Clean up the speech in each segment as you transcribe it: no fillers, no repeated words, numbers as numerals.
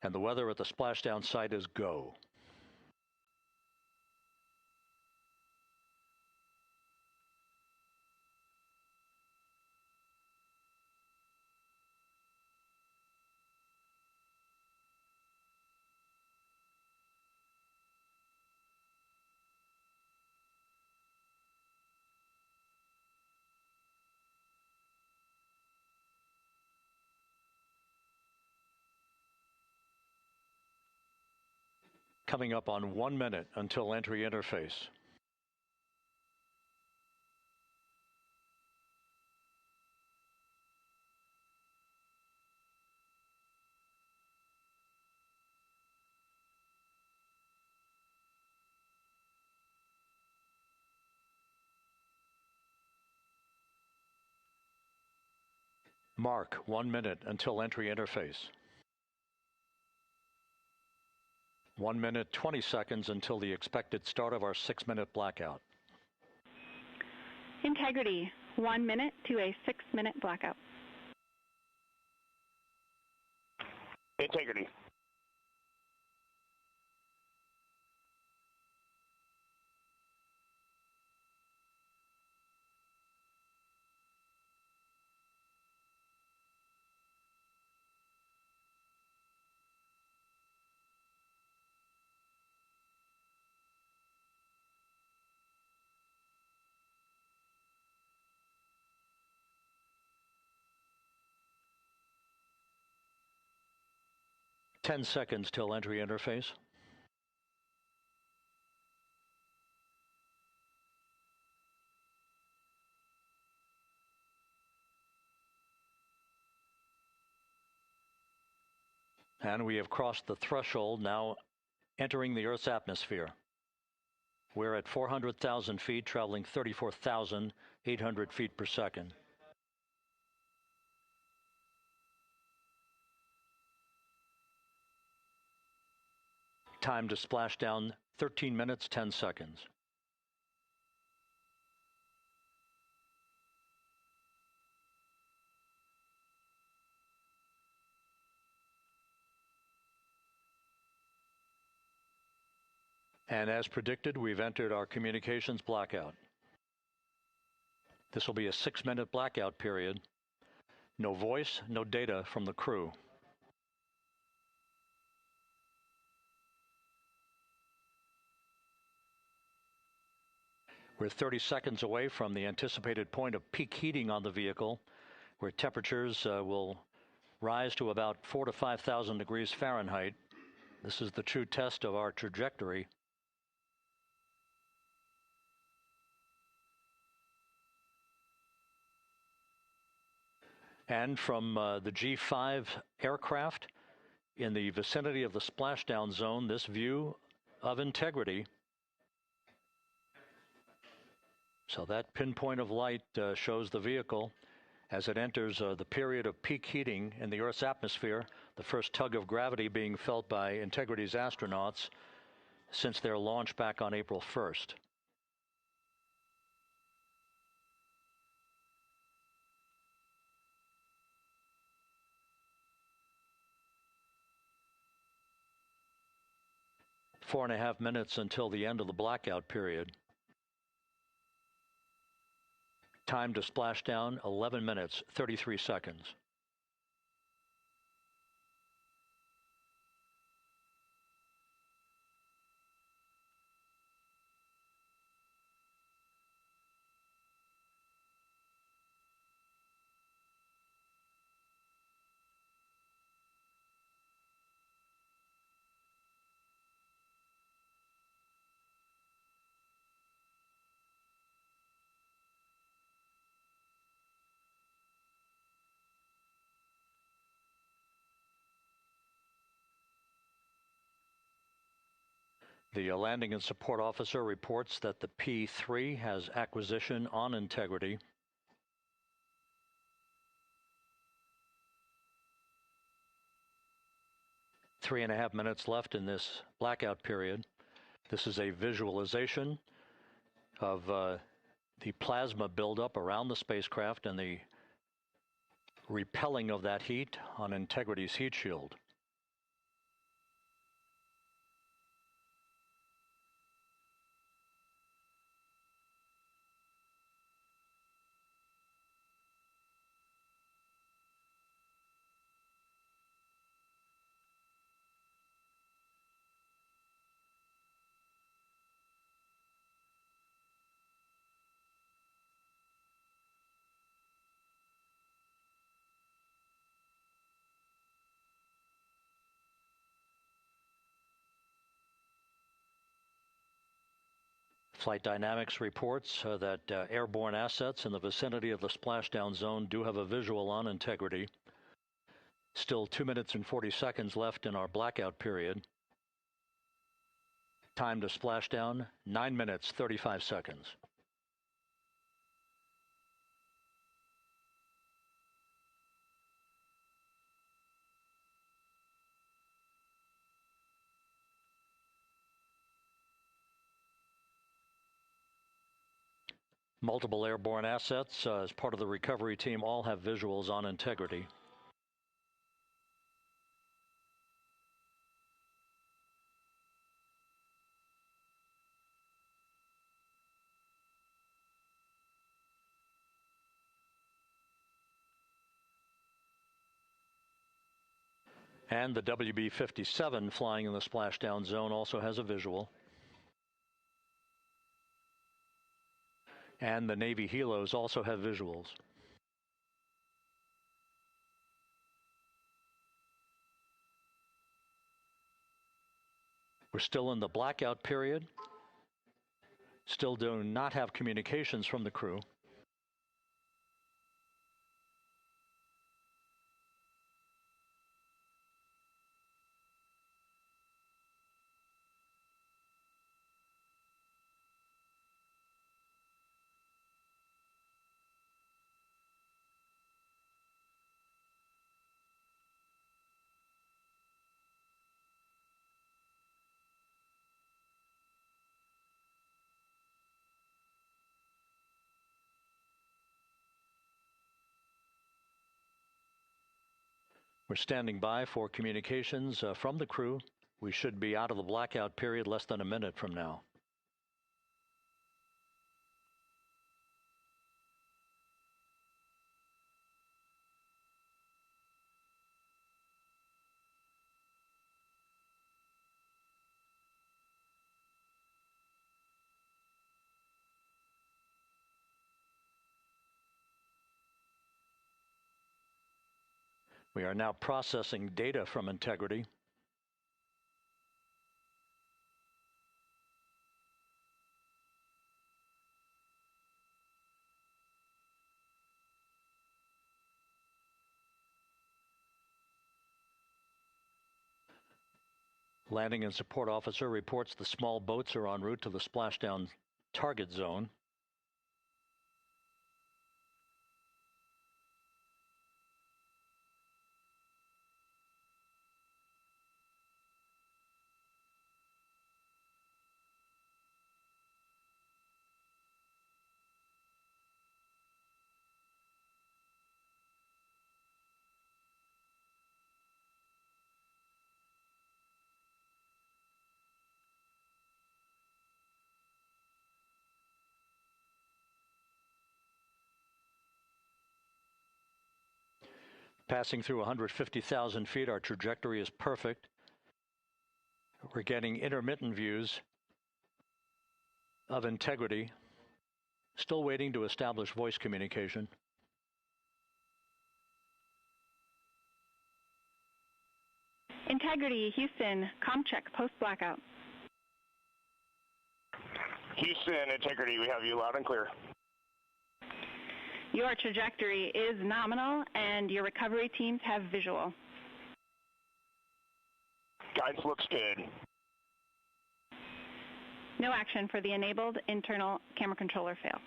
And the weather at the splashdown site is go. Coming up on 1 minute until entry interface. Mark 1 minute until entry interface. 1 minute, 20 seconds until the expected start of our 6-minute blackout. Integrity, 1 minute to a 6-minute blackout. Integrity. Ten seconds till entry interface. And we have crossed the threshold, now entering the Earth's atmosphere. We're at 400,000 feet, traveling 34,800 feet per second. Time to splash down, 13 minutes, 10 seconds. And as predicted, we've entered our communications blackout. This will be a 6-minute blackout period. No voice, no data from the crew. We're 30 seconds away from the anticipated point of peak heating on the vehicle, where temperatures will rise to about 4,000 to 5,000 degrees Fahrenheit. This is the true test of our trajectory. And from the G5 aircraft in the vicinity of the splashdown zone, this view of integrity. So that pinpoint of light shows the vehicle as it enters the period of peak heating in the Earth's atmosphere, the first tug of gravity being felt by Integrity's astronauts since their launch back on April 1st. Four and a half minutes until the end of the blackout period. Time to splash down, 11 minutes, 33 seconds. The landing and support officer reports that the P-3 has acquisition on Integrity. Three and a half minutes left in this blackout period. This is a visualization of the plasma buildup around the spacecraft and the repelling of that heat on Integrity's heat shield. Flight Dynamics reports that airborne assets in the vicinity of the splashdown zone do have a visual on integrity. Still 2 minutes and 40 seconds left in our blackout period. Time to splashdown, 9 minutes, 35 seconds. Multiple airborne assets as part of the recovery team all have visuals on integrity. And the WB-57 flying in the splashdown zone also has a visual. And the Navy helos also have visuals. We're still in the blackout period. Still do not have communications from the crew. We're standing by for communications from the crew. We should be out of the blackout period less than a minute from now. We are now processing data from integrity. Landing and support officer reports the small boats are en route to the splashdown target zone. Passing through 150,000 feet, our trajectory is perfect. We're getting intermittent views of integrity. Still waiting to establish voice communication. Integrity, Houston, comm check, post-blackout. Houston, Integrity, we have you loud and clear. Your trajectory is nominal, and your recovery teams have visual. Guidance looks good. No action for the enabled internal camera controller fail.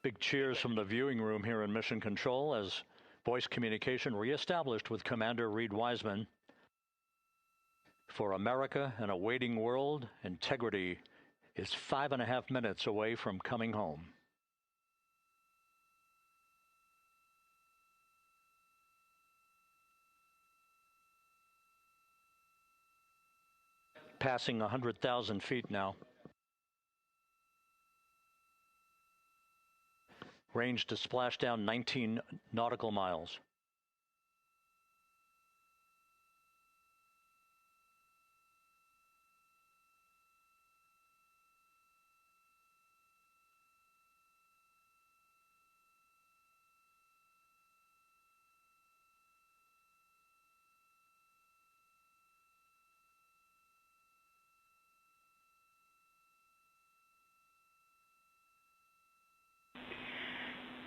Big cheers from the viewing room here in Mission Control as voice communication reestablished with Commander Reed Wiseman. For America and a waiting world, Integrity is 5.5 minutes away from coming home. Passing 100,000 feet now. Range to splashdown 19 nautical miles.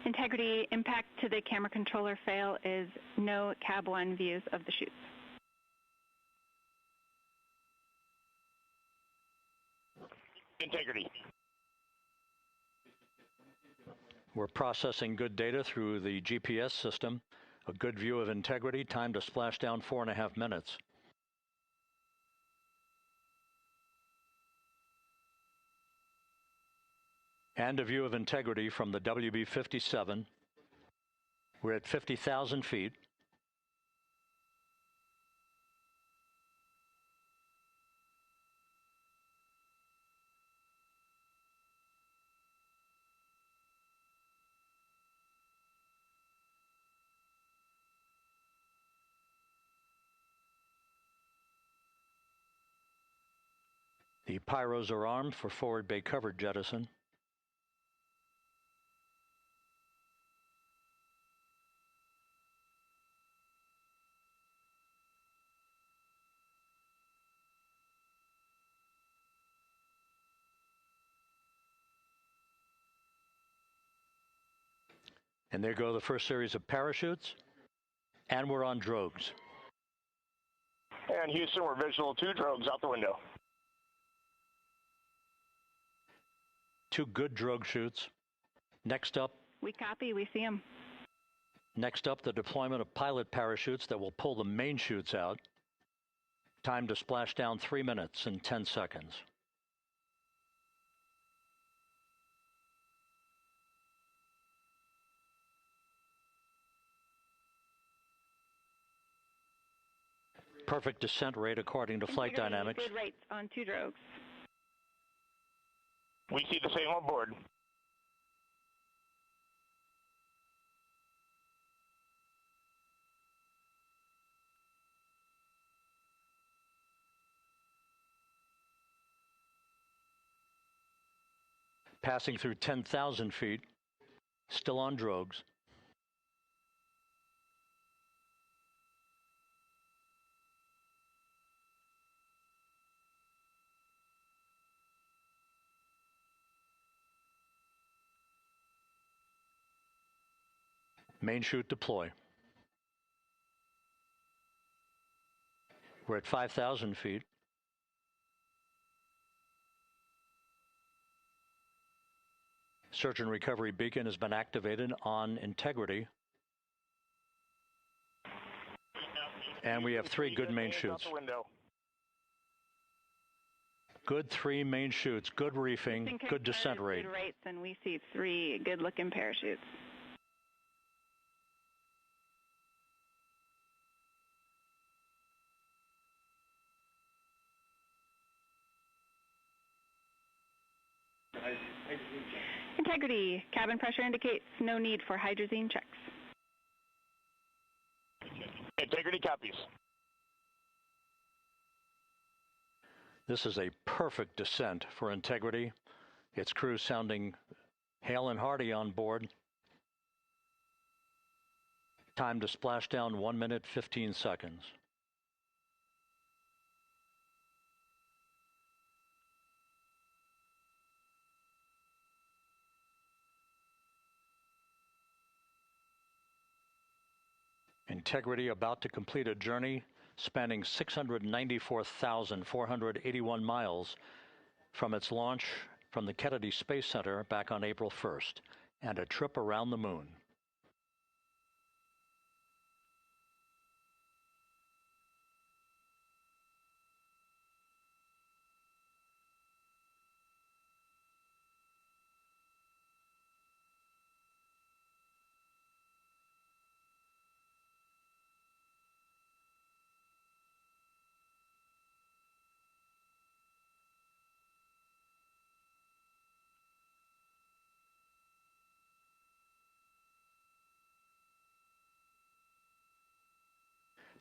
Integrity, impact to the camera controller fail is no cab 1 views of the chutes. Integrity. We're processing good data through the GPS system. A good view of integrity, time to splashdown 4.5 minutes. And a view of integrity from the WB-57. We're at 50,000 feet. The pyros are armed for forward bay cover jettison. And there go the first series of parachutes. And we're on drogues. And Houston, we're visual 2 drogues out the window. 2 good drogue chutes. Next up. We copy, we see them. Next up, the deployment of pilot parachutes that will pull the main chutes out. Time to splash down 3 minutes and 10 seconds. Perfect descent rate according to flight dynamics. Good rates on 2 drogues. We see the same on board. Passing through 10,000 feet, still on drogues. Main chute deploy. We're at 5,000 feet. Search and recovery beacon has been activated on integrity. And we have 3 good main chutes. Good 3 main chutes, good reefing, good descent rate. Good rates, and we see 3 good-looking parachutes. Integrity, cabin pressure indicates no need for hydrazine checks. Integrity copies. This is a perfect descent for integrity. Its crew sounding hale and hearty on board. Time to splash down 1 minute, 15 seconds. Integrity about to complete a journey spanning 694,481 miles from its launch from the Kennedy Space Center back on April 1st, and a trip around the moon.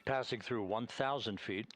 Passing through 1,000 feet.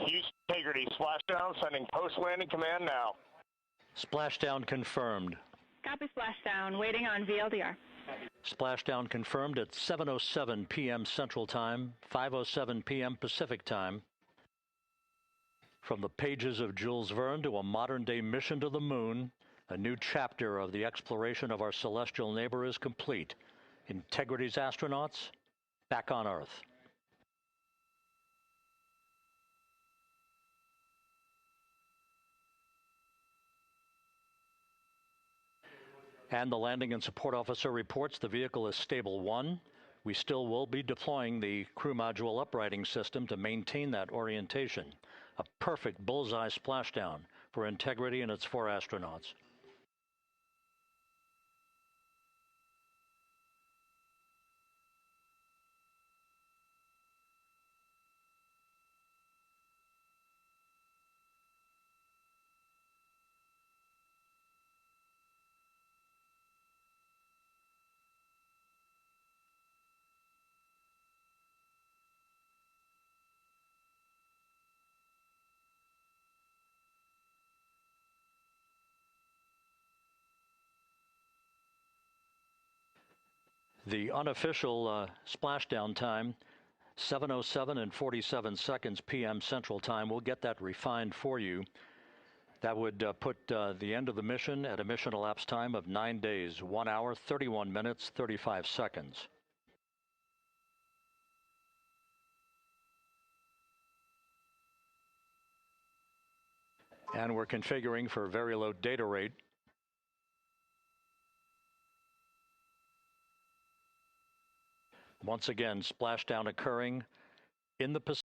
Houston Integrity, Splashdown, sending post-landing command now. Splashdown confirmed. Copy Splashdown, waiting on VLDR. Splashdown confirmed at 7:07 p.m. Central Time, 5:07 p.m. Pacific Time. From the pages of Jules Verne to a modern-day mission to the moon, a new chapter of the exploration of our celestial neighbor is complete. Integrity's astronauts back on Earth. And the landing and support officer reports the vehicle is stable 1. We still will be deploying the crew module uprighting system to maintain that orientation. A perfect bullseye splashdown for Integrity and its 4 astronauts. The unofficial splashdown time, 7:07 and 47 seconds p.m. Central Time. We'll get that refined for you. That would put the end of the mission at a mission elapsed time of 9 days, 1 hour, 31 minutes, 35 seconds. And we're configuring for very low data rate. Once again, splashdown occurring in the Pacific.